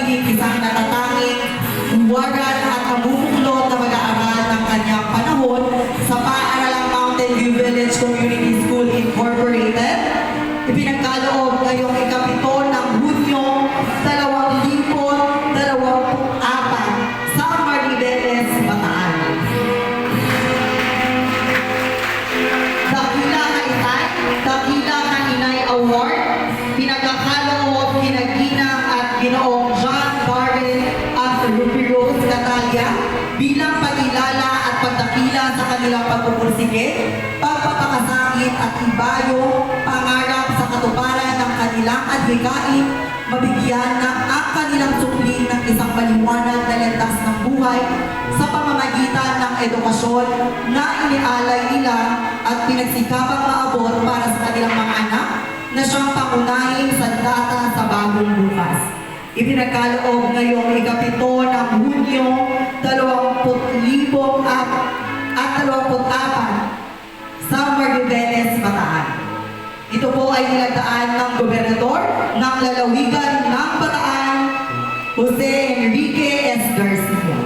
manatiling isang natatanging, buwagan at namumuklod na mag-aaral ng kanyang panahon sa paaralang Mountain View Village Community School Incorporated. Ipinagkaloob ngayong ika-7 ng Hunyo 2024 sa Maribeles, Bataan. Dakila ka Inay Award, pinagkakaloob kinaginang at Ginoong John Darwin at Ruby Rose Natalia bilang pagkilala at pagdakila sa kanilang pagpupursige, pagpapakasakit at ibayo, pangarap sa katuparan ng kanilang adhikain, mabigyan na ang kanilang supling ng isang maliwanag na landas ng buhay sa pamamagitan ng edukasyon na inialay nila at pinagsikapang maabot para sa kanilang mga anak na siyang pangunahing sandata sa bagong bukas. Ipinagkaloob ngayong ika-7 ng Hunyo 2024 sa Maribeles, Bataan. Ito po ay nilagdaan ng Gobernador ng Lalawigan ng Bataan, Jose Enrique S. Garcia.